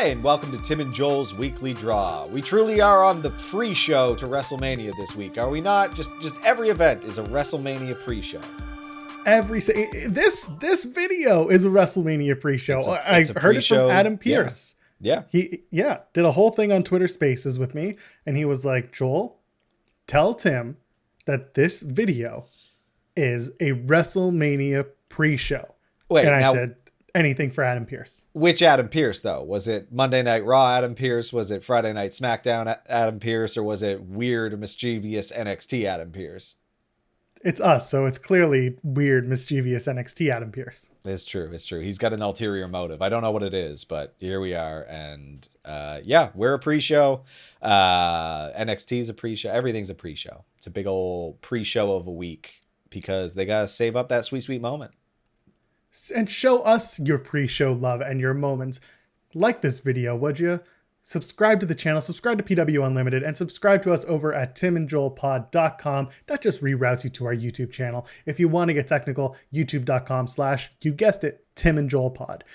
Hi, and welcome to Tim and Joel's Weekly Draw. We truly are on the pre-show to WrestleMania this week, are we not? Just every event is a WrestleMania pre-show. This video is a WrestleMania pre-show. I heard it from Adam Pearce. Yeah. He did a whole thing on Twitter Spaces with me, and he was like, Joel, tell Tim that this video is a WrestleMania pre-show. Wait, and I said, anything for Adam Pearce. Which Adam Pearce, though? Was it Monday Night Raw Adam Pearce? Was it Friday Night Smackdown Adam Pearce? Or was it weird, mischievous NXT Adam Pearce? It's us, so it's clearly weird, mischievous NXT Adam Pearce. It's true. He's got an ulterior motive. I don't know what it is, but here we are. And we're a pre-show. NXT's a pre-show. Everything's a pre-show. It's a big old pre-show of a week because they got to save up that sweet, sweet moment. And show us your pre-show love and your moments. Like this video, would you? Subscribe to the channel, subscribe to PW Unlimited, and subscribe to us over at timandjoelpod.com. That just reroutes you to our YouTube channel. If you want to get technical, youtube.com/ you guessed it, Tim and Joel Pod.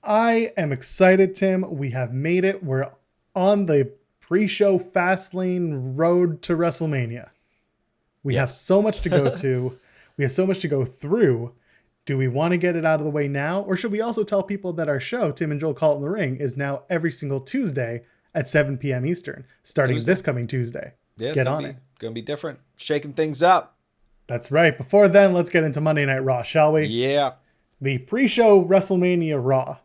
I am excited, Tim. We have made it. We're on the pre-show fast lane road to WrestleMania. We have so much to go to. We have so much to go through. Do we want to get it out of the way now? Or should we also tell people that our show, Tim and Joel Call It in the Ring, is now every single Tuesday at 7 p.m. Eastern, starting this coming Tuesday. Yeah, get on it. Going to be different. Shaking things up. That's right. Before then, let's get into Monday Night Raw, shall we? Yeah. The pre-show WrestleMania Raw.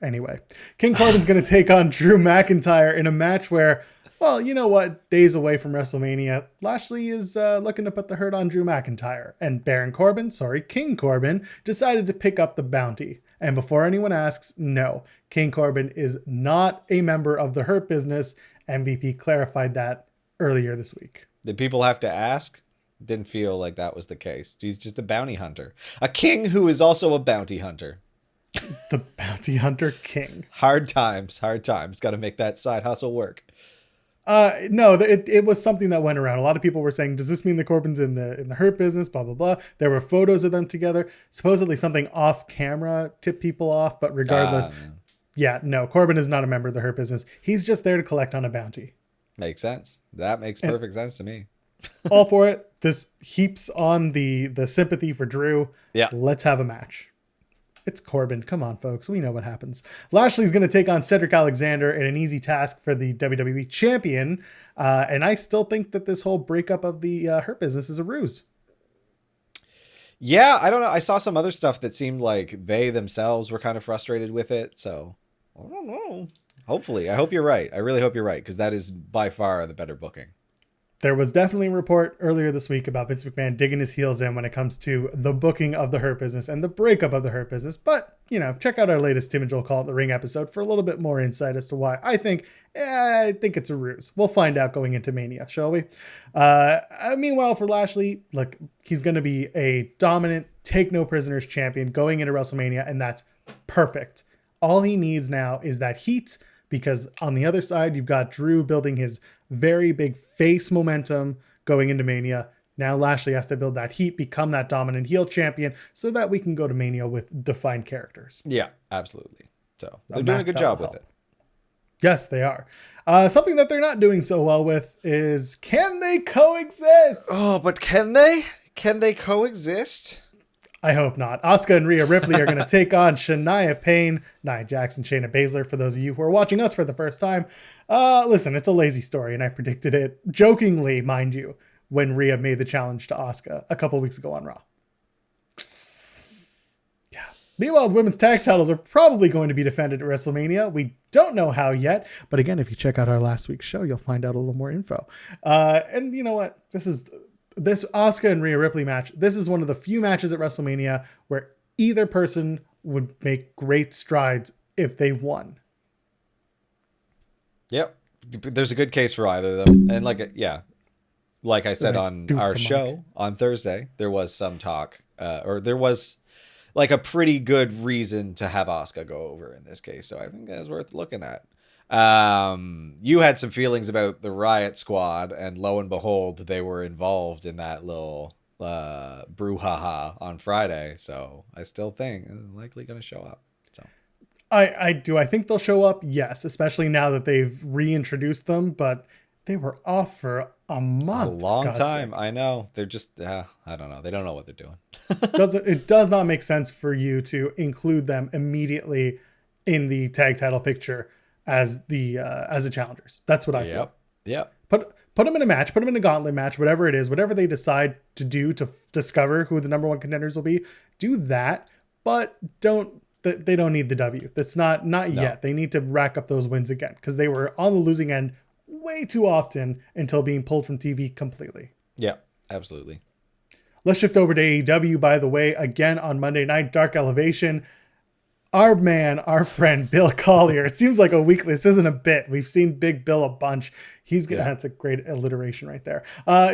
Anyway, King Corbin's going to take on Drew McIntyre in a match where, well, you know what? Days away from WrestleMania, Lashley is looking to put the hurt on Drew McIntyre. And King Corbin, decided to pick up the bounty. And before anyone asks, no, King Corbin is not a member of the Hurt Business. MVP clarified that earlier this week. Did people have to ask? Didn't feel like that was the case. He's just a bounty hunter. A king who is also a bounty hunter. The bounty hunter king. Hard times. Got to make that side hustle work. No, it was something that went around. A lot of people were saying, does this mean the Corbin's in the Hurt Business? Blah, blah, blah. There were photos of them together. Supposedly something off camera tipped people off, but regardless, no, Corbin is not a member of the Hurt Business. He's just there to collect on a bounty. Makes sense. That makes perfect sense to me. All for it. This heaps on the sympathy for Drew. Yeah. Let's have a match. It's Corbin. Come on, folks. We know what happens. Lashley's going to take on Cedric Alexander in an easy task for the WWE champion. And I still think that this whole breakup of the Hurt Business is a ruse. Yeah, I don't know. I saw some other stuff that seemed like they themselves were kind of frustrated with it. So I don't know. Hopefully. I hope you're right. I really hope you're right, because that is by far the better booking. There was definitely a report earlier this week about Vince McMahon digging his heels in when it comes to the booking of the Hurt Business and the breakup of the Hurt Business. But, check out our latest Tim and Joel Call It in the Ring episode for a little bit more insight as to why I think it's a ruse. We'll find out going into Mania, shall we? Meanwhile, for Lashley, look, he's going to be a dominant, take no prisoners champion going into WrestleMania, and that's perfect. All he needs now is that heat, because on the other side, you've got Drew building his very big face momentum going into Mania. Now Lashley has to build that heat, become that dominant heel champion so that we can go to Mania with defined characters. Yeah, absolutely. So they're doing a good job with it. Yes, they are. Something that they're not doing so well with is, can they coexist? Oh, but can they? Can they coexist? I hope not. Asuka and Rhea Ripley are going to take on Shania Payne, Nia Jax, and Shayna Baszler, for those of you who are watching us for the first time. Listen, it's a lazy story, and I predicted it, jokingly, mind you, when Rhea made the challenge to Asuka a couple weeks ago on Raw. Yeah. Meanwhile, the women's tag titles are probably going to be defended at WrestleMania. We don't know how yet, but again, if you check out our last week's show, you'll find out a little more info. And you know what? This Asuka and Rhea Ripley match, this is one of the few matches at WrestleMania where either person would make great strides if they won. Yep. There's a good case for either of them. And like I said on our show on Thursday, there was some talk, or there was like a pretty good reason to have Asuka go over in this case. So I think that's worth looking at. You had some feelings about the Riot Squad, and lo and behold, they were involved in that little brouhaha on Friday. So I still think it's likely going to show up. So I do. I think they'll show up. Yes, especially now that they've reintroduced them, but they were off for a month. A long time. I know. They're just, I don't know. They don't know what they're doing. It does not make sense for you to include them immediately in the tag title picture as the challengers. That's what I feel. Yep. Put them in a match, put them in a gauntlet match, whatever it is, whatever they decide to do to discover who the number one contenders will be, do that, but they don't need the W. That's not yet. They need to rack up those wins again because they were on the losing end way too often until being pulled from TV completely. Yeah, absolutely. Let's shift over to AEW, by the way, again on Monday night, Dark Elevation. Our friend, Bill Collier. It seems like a weekly. This isn't a bit. We've seen Big Bill a bunch. That's a great alliteration right there.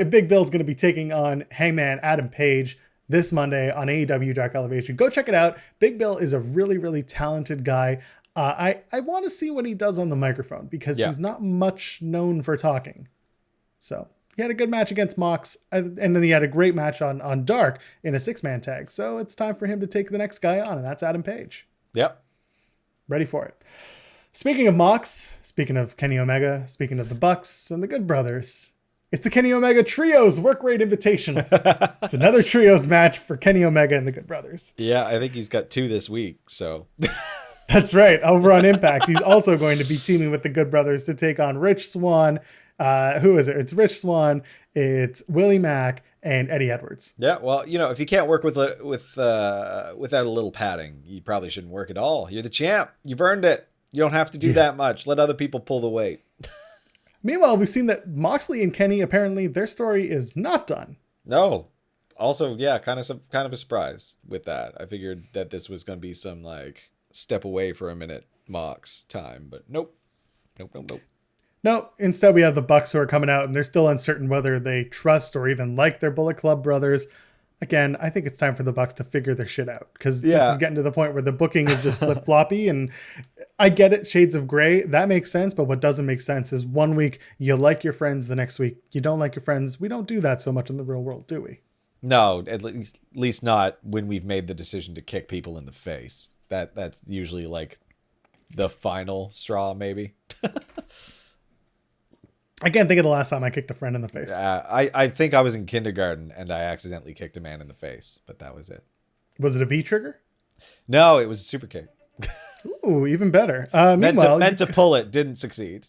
Big Bill's going to be taking on Hangman Adam Page this Monday on AEW Dark Elevation. Go check it out. Big Bill is a really, really talented guy. I want to see what he does on the microphone because he's not much known for talking. So he had a good match against Mox, and then he had a great match on Dark in a 6-man tag. So it's time for him to take the next guy on, and that's Adam Page. Yep. Ready for it. Speaking of Mox, speaking of Kenny Omega, speaking of the Bucks and the Good Brothers, it's the Kenny Omega Trios Work Rate Invitational. It's another Trios match for Kenny Omega and the Good Brothers. Yeah, I think he's got 2 this week, so... That's right. Over on Impact, he's also going to be teaming with the Good Brothers to take on Rich Swann. Who is it? It's Rich Swann, it's Willie Mack, and Eddie Edwards. Yeah, well, if you can't work without a little padding, you probably shouldn't work at all. You're the champ. You've earned it. You don't have to do that much. Let other people pull the weight. Meanwhile, we've seen that Moxley and Kenny, apparently their story is not done. No. Also, yeah, kind of a surprise with that. I figured that this was going to be some step away for a minute Mox time, but nope. No, instead we have the Bucks who are coming out and they're still uncertain whether they trust or even like their Bullet Club brothers. Again, I think it's time for the Bucks to figure their shit out because this is getting to the point where the booking is just flip-floppy, and I get it, shades of gray. That makes sense, but what doesn't make sense is one week you like your friends, the next week you don't like your friends. We don't do that so much in the real world, do we? No, at least not when we've made the decision to kick people in the face. That's usually the final straw, maybe. I can't think of the last time I kicked a friend in the face. I think I was in kindergarten and I accidentally kicked a man in the face, but that was it. Was it a V trigger? No, it was a super kick. Ooh, even better. Meant to pull it, didn't succeed.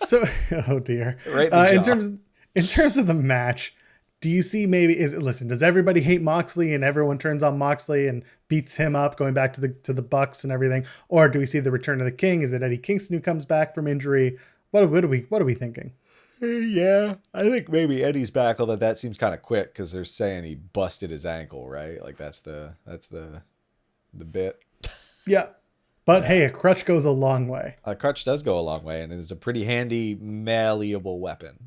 So, oh dear. Right in terms of the match, do you see does everybody hate Moxley and everyone turns on Moxley and beats him up going back to the Bucks and everything? Or do we see the return of the King? Is it Eddie Kingston who comes back from injury? What are we thinking? Yeah, I think maybe Eddie's back, although that seems kind of quick because they're saying he busted his ankle, right? That's the bit. Yeah. But hey, a crutch goes a long way. A crutch does go a long way, and it is a pretty handy, malleable weapon.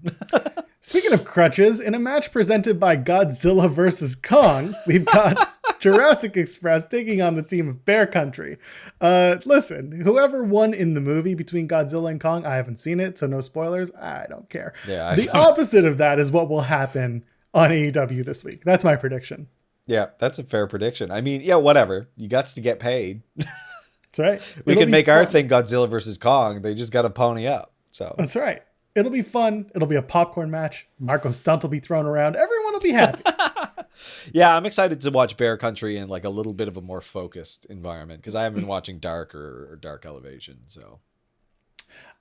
Speaking of crutches, in a match presented by Godzilla vs. Kong, we've got Jurassic Express taking on the team of Bear Country. Listen, whoever won in the movie between Godzilla and Kong, I haven't seen it, so no spoilers. I don't care. Yeah, the opposite of that is what will happen on AEW this week. That's my prediction. Yeah, that's a fair prediction. I mean, yeah, whatever. You got to get paid. That's right. We can make our thing Godzilla versus Kong. They just got to pony up. So that's right. It'll be fun. It'll be a popcorn match. Marco Stunt will be thrown around. Everyone will be happy. Yeah, I'm excited to watch Bear Country in a little bit of a more focused environment because I haven't been watching Dark or Dark Elevation. So,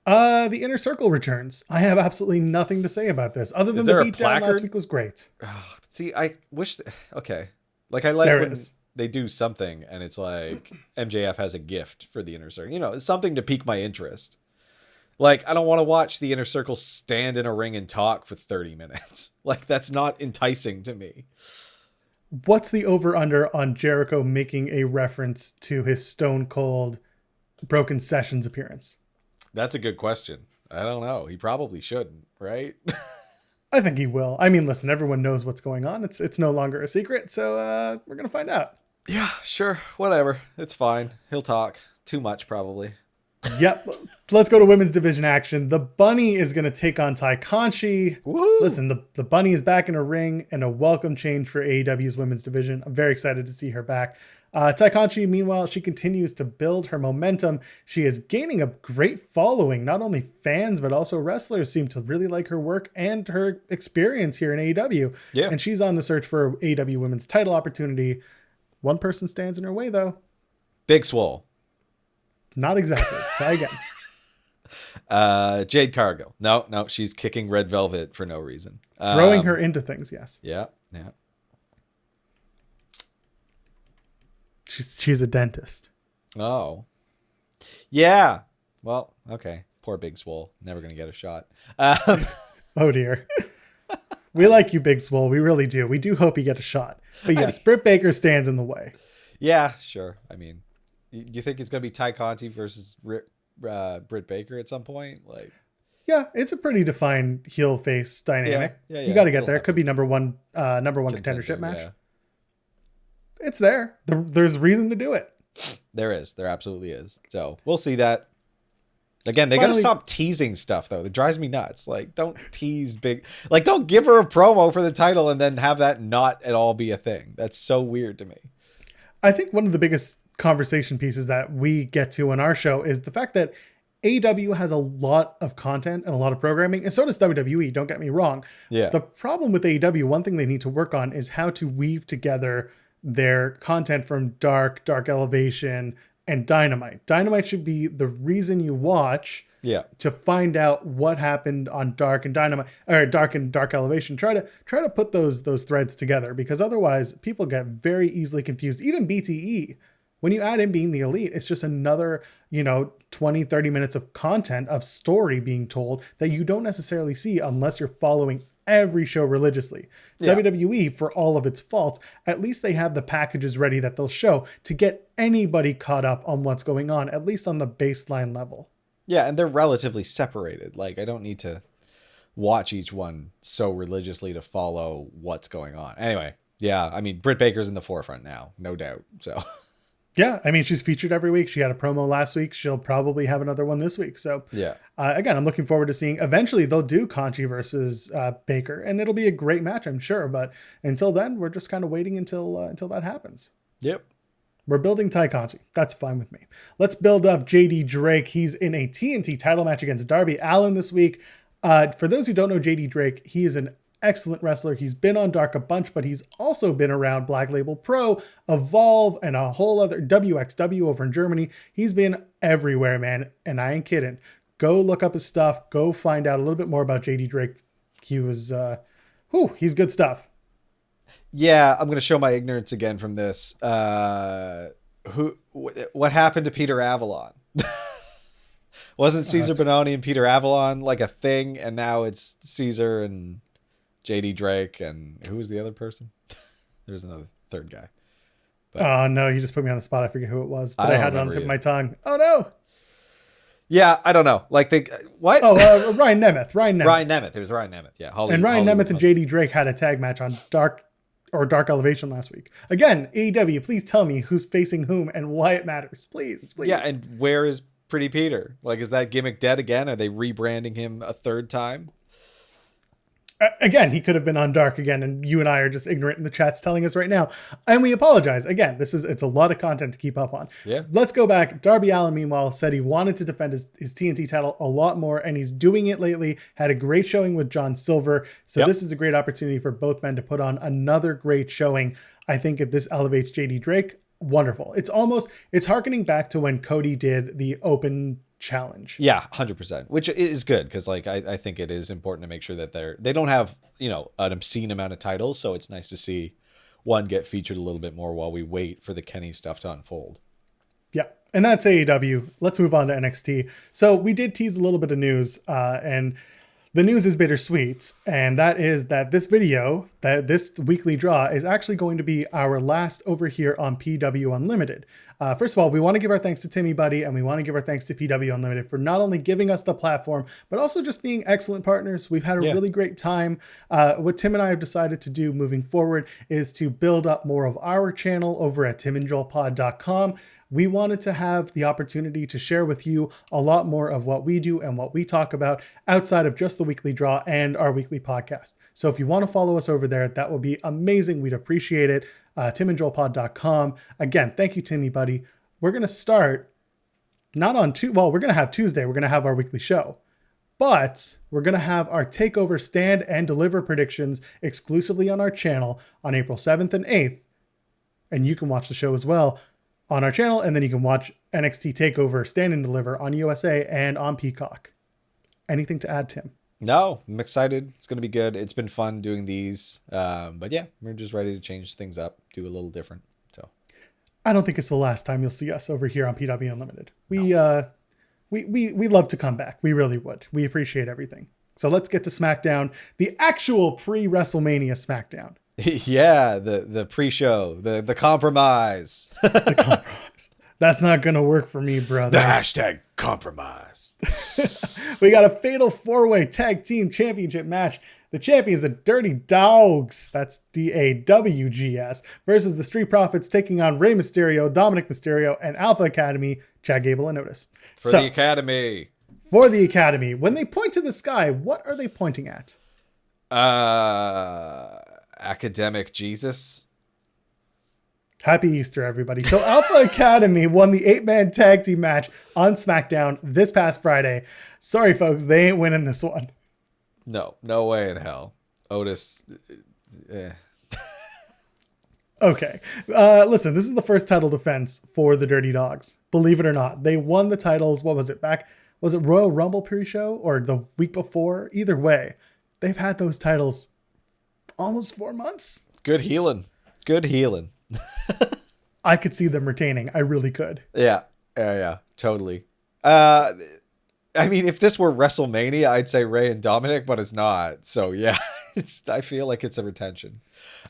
the Inner Circle returns. I have absolutely nothing to say about this other than the beatdown last week was great. Oh, see, I wish. Okay, I like when they do something and it's like MJF has a gift for the Inner Circle. It's something to pique my interest. I don't want to watch the Inner Circle stand in a ring and talk for 30 minutes. That's not enticing to me. What's the over-under on Jericho making a reference to his Stone Cold Broken Sessions appearance? That's a good question. I don't know. He probably shouldn't, right? I think he will. I mean, listen, everyone knows what's going on. It's no longer a secret, so we're going to find out. Yeah, sure. Whatever. It's fine. He'll talk. Too much, probably. Yep. Let's go to women's division action. The Bunny is going to take on Tai Conchi. Woo! Listen, the Bunny is back in a ring and a welcome change for AEW's women's division. I'm very excited to see her back. Tai Conchi, meanwhile, she continues to build her momentum. She is gaining a great following. Not only fans, but also wrestlers seem to really like her work and her experience here in AEW. Yeah. And she's on the search for AEW women's title opportunity. One person stands in her way, though. Big Swole. Not exactly. Try again. Jade Cargill. No, she's kicking Red Velvet for no reason. Throwing her into things, yes. Yeah. She's a dentist. Oh. Yeah. Well, okay. Poor Big Swole. Never going to get a shot. Oh, dear. We like you, Big Swole. We really do. We do hope you get a shot. But yes, Britt Baker stands in the way. Yeah, sure. I mean, you think it's going to be Tai Conti versus Britt Baker at some point? Like, yeah, it's a pretty defined heel face dynamic. Yeah, you got to get there. It could be number one contendership match. Yeah. It's there. There's reason to do it. There is. There absolutely is. So we'll see that. Again, they got to stop teasing stuff, though. It drives me nuts. Like, don't tease big. Like, don't give her a promo for the title and then have that not at all be a thing. That's so weird to me. I think one of the biggest conversation pieces that we get to in our show is the fact that AEW has a lot of content and a lot of programming, and so does WWE. Don't get me wrong. Yeah. The problem with AEW, one thing they need to work on is how to weave together their content from Dark Elevation, and Dynamite. Dynamite should be the reason you watch to find out what happened on Dark and Dynamite, or Dark and Dark Elevation. Try to put those threads together, because otherwise people get very easily confused. Even BTE, when you add in Being the Elite, it's just another, 20-30 minutes of content, of story being told that you don't necessarily see unless you're following every show religiously. Yeah. WWE, for all of its faults, at least they have the packages ready that they'll show to get anybody caught up on what's going on, at least on the baseline level. Yeah, and they're relatively separated. Like, I don't need to watch each one so religiously to follow what's going on. Anyway, yeah, I mean, Britt Baker's in the forefront now, no doubt. So yeah, I mean, she's featured every week. She had a promo last week. She'll probably have another one this week. So yeah, again, I'm looking forward to seeing. Eventually, they'll do Conchi versus Baker, and it'll be a great match, I'm sure. But until then, we're just kind of waiting until that happens. Yep. We're building Tai Conchi. That's fine with me. Let's build up JD Drake. He's in a TNT title match against Darby Allin this week. For those who don't know JD Drake, he is an excellent wrestler. He's been on Dark a bunch, but he's also been around Black Label Pro, Evolve, and a whole other WXW over in Germany. He's been everywhere, man. And I ain't kidding. Go look up his stuff. Go find out a little bit more about JD Drake. He was, he's good stuff. Yeah, I'm going to show my ignorance again from this. What happened to Peter Avalon? Wasn't Caesar Bononi and Peter Avalon like a thing? And now it's Caesar and JD Drake, and who was the other person? There's another third guy. But, oh no, you just put me on the spot. I forget who it was, but I had it on the tip of my tongue. Oh no. Yeah, I don't know. Like what? Oh, Ryan Nemeth. Ryan Nemeth. It was Ryan Nemeth. Yeah. Ryan Nemeth and JD Drake had a tag match on Dark Elevation last week. Again, AEW, please tell me who's facing whom and why it matters. Please. Yeah, and where is Pretty Peter? Like, is that gimmick dead again? Are they rebranding him a third time? Again, he could have been on Dark again, and you and I are just ignorant in the chats telling us right now. And we apologize. Again, it's a lot of content to keep up on. Yeah. Let's go back. Darby Allin, meanwhile, said he wanted to defend his TNT title a lot more, and he's doing it lately. Had a great showing with John Silver. So This is a great opportunity for both men to put on another great showing. I think if this elevates JD Drake, wonderful. It's harkening back to when Cody did the open challenge. Yeah, 100%, which is good, because like I think it is important to make sure that they don't have an obscene amount of titles, so it's nice to see one get featured a little bit more while we wait for the Kenny stuff to unfold. Yeah, and that's AEW. Let's move on to NXT. So we did tease a little bit of news, and the news is bittersweet, and that is that this video, that this weekly draw, is actually going to be our last over here on PW Unlimited. First of all, we want to give our thanks to Timmy Buddy, and we want to give our thanks to PW Unlimited for not only giving us the platform, but also just being excellent partners. We've had a really great time. What Tim and I have decided to do moving forward is to build up more of our channel over at timandjoelpod.com. We wanted to have the opportunity to share with you a lot more of what we do and what we talk about outside of just the weekly draw and our weekly podcast. So if you want to follow us over there, that would be amazing. We'd appreciate it. timandjoelpod.com. Again, thank you, Timmy buddy. We're going to start not on we're going to have Tuesday. We're going to have our weekly show. But we're going to have our TakeOver Stand and Deliver predictions exclusively on our channel on April 7th and 8th. And you can watch the show as well on our channel. And then you can watch NXT TakeOver Stand and Deliver on USA and on Peacock. Anything to add, Tim? No, I'm excited. It's going to be good. It's been fun doing these. But yeah, we're just ready to change things up, do a little different. So I don't think it's the last time you'll see us over here on PW Unlimited. We love to come back. We really would. We appreciate everything. So let's get to SmackDown, the actual pre-WrestleMania SmackDown. Yeah, the pre-show, the compromise. The compromise. That's not going to work for me, brother. The hashtag compromise. We got a fatal 4-way tag team championship match. The champions are Dirty Dogs, that's DAWGS, versus the Street Profits taking on Rey Mysterio, Dominic Mysterio, and Alpha Academy, Chad Gable and Otis. For the Academy. For the Academy. When they point to the sky, what are they pointing at? Academic Jesus. Happy Easter, everybody. So Alpha Academy won the 8-man tag team match on SmackDown this past Friday. Sorry, folks, they ain't winning this one. No way in hell. Otis. Okay. Listen, this is the first title defense for the Dirty Dogs. Believe it or not. They won the titles, what was it, was it Royal Rumble pre-show or the week before? Either way, they've had those titles almost 4 months. Good healing. I could see them retaining. I really could. Yeah, totally. I mean, if this were WrestleMania, I'd say Rey and Dominic, but it's not. So yeah, I feel like it's a retention.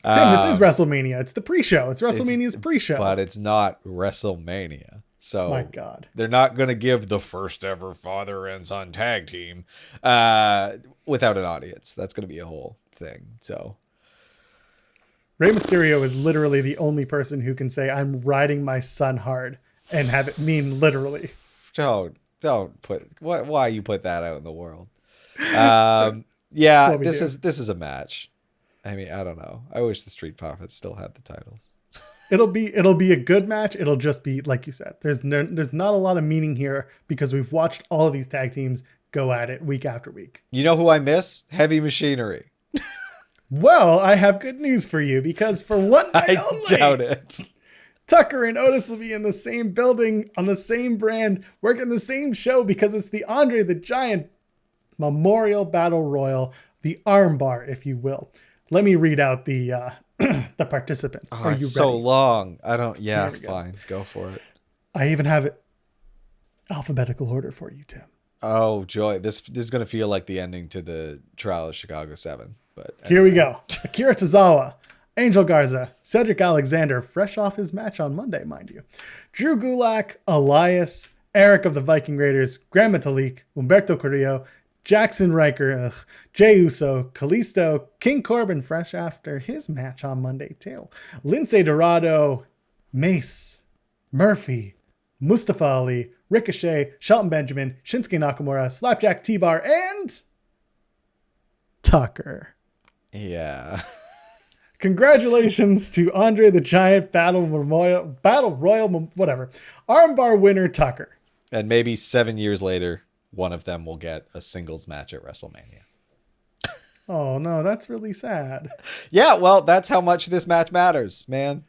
Tim, this is WrestleMania. It's the pre-show. It's WrestleMania's pre-show. But it's not WrestleMania. So my God, they're not going to give the first ever father and son tag team without an audience. That's going to be a whole thing. So Rey Mysterio is literally the only person who can say, I'm riding my son hard and have it mean literally. Don't put why you put that out in the world. Yeah, this is a match. I mean, I don't know. I wish the Street Profits still had the titles. It'll be a good match. It'll just be like you said. There's not a lot of meaning here because we've watched all of these tag teams go at it week after week. You know who I miss? Heavy Machinery. Well, I have good news for you because for one night I doubt it. Tucker and Otis will be in the same building on the same brand, working the same show because it's the Andre the Giant Memorial Battle Royal, the Armbar, if you will. Let me read out the the participants. Oh, Are you it's ready? so long. I don't. Yeah, fine. Go for it. I even have it alphabetical order for you, Tim. Oh, joy. This is going to feel like the ending to the Trial of Chicago 7. But anyway. Here we go. Akira Tozawa, Angel Garza, Cedric Alexander, fresh off his match on Monday, mind you. Drew Gulak, Elias, Eric of the Viking Raiders, Gran Metalik, Humberto Carrillo, Jackson Riker, Jey Uso, Kalisto, King Corbin, fresh after his match on Monday too. Lince Dorado, Mace, Murphy, Mustafa Ali, Ricochet, Shelton Benjamin, Shinsuke Nakamura, Slapjack T-Bar, and Tucker. Yeah. Congratulations to Andre the Giant Battle Royal, whatever. Armbar winner Tucker. And maybe 7 years later, one of them will get a singles match at WrestleMania. Oh no, that's really sad. Yeah, well, that's how much this match matters, man.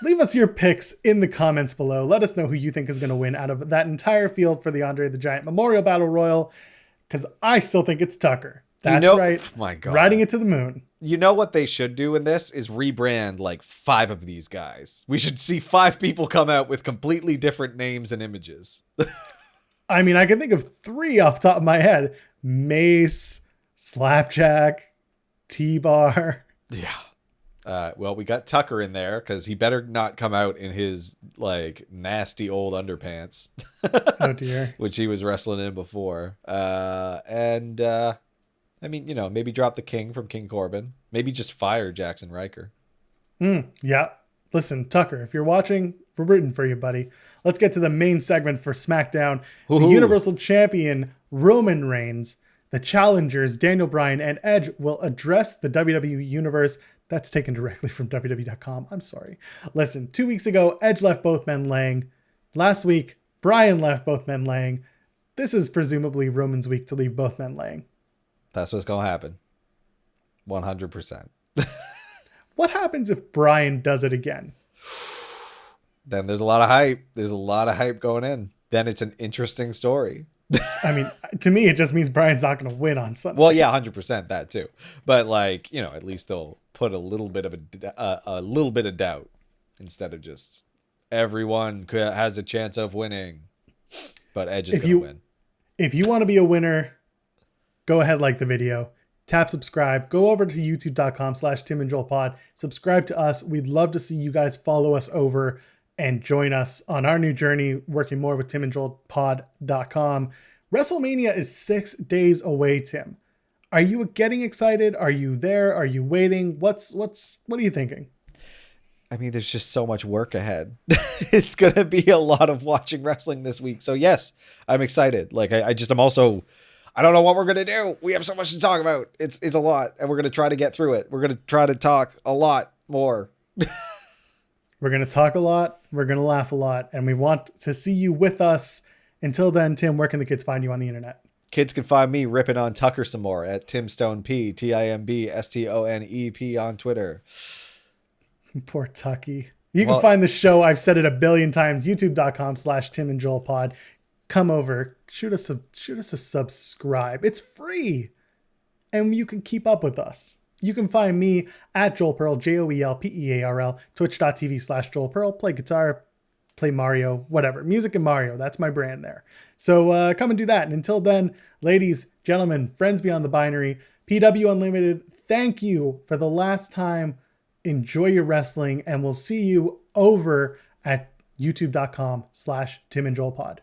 Leave us your picks in the comments below. Let us know who you think is going to win out of that entire field for the Andre the Giant Memorial Battle Royal, because I still think it's Tucker. That's right. Oh my God. Riding it to the moon. You know what they should do in this is rebrand like 5 of these guys. We should see 5 people come out with completely different names and images. I mean, I can think of 3 off the top of my head. Mace, Slapjack, T-Bar. Yeah. Well, we got Tucker in there because he better not come out in his like nasty old underpants. Oh dear. Which he was wrestling in before. I mean, you know, maybe drop the King from King Corbin. Maybe just fire Jackson Riker. Yeah. Listen, Tucker, if you're watching, we're rooting for you, buddy. Let's get to the main segment for SmackDown. Ooh. The Universal Champion, Roman Reigns, the challengers, Daniel Bryan and Edge, will address the WWE Universe. That's taken directly from WWE.com. I'm sorry. Listen, 2 weeks ago, Edge left both men laying. Last week, Bryan left both men laying. This is presumably Roman's week to leave both men laying. That's what's going to happen. 100%. What happens if Bryan does it again? Then there's a lot of hype. There's a lot of hype going in. Then it's an interesting story. I mean, to me, it just means Bryan's not going to win on Sunday. Well, yeah, 100% that too. But like, you know, at least they'll put a little bit of a little bit of doubt instead of just everyone has a chance of winning. But Edge is going to win. If you want to be a winner, go ahead, like the video, tap subscribe, go over to youtube.com/TimandJoelPod, subscribe to us. We'd love to see you guys follow us over and join us on our new journey, working more with TimandJoelPod.com. WrestleMania is 6 days away, Tim. Are you getting excited? Are you there? Are you waiting? What are you thinking? I mean, there's just so much work ahead. It's going to be a lot of watching wrestling this week. So yes, I'm excited. Like I'm also, I don't know what we're going to do. We have so much to talk about. It's a lot, and we're going to try to get through it. We're going to try to talk a lot more. We're going to talk a lot. We're going to laugh a lot, and we want to see you with us. Until then, Tim, where can the kids find you on the internet? Kids can find me ripping on Tucker some more at TimStoneP, TimbStonep on Twitter. Poor Tucky. You can find the show. I've said it a billion times. YouTube.com/TimandJoelPod. Come over. Shoot us a subscribe. It's free. And you can keep up with us. You can find me at Joel Pearl, JoelPearl, twitch.tv/JoelPearl. Play guitar, play Mario, whatever. Music and Mario. That's my brand there. So come and do that. And until then, ladies, gentlemen, friends beyond the binary, PW Unlimited, thank you for the last time. Enjoy your wrestling, and we'll see you over at youtube.com/TimandJoelPod.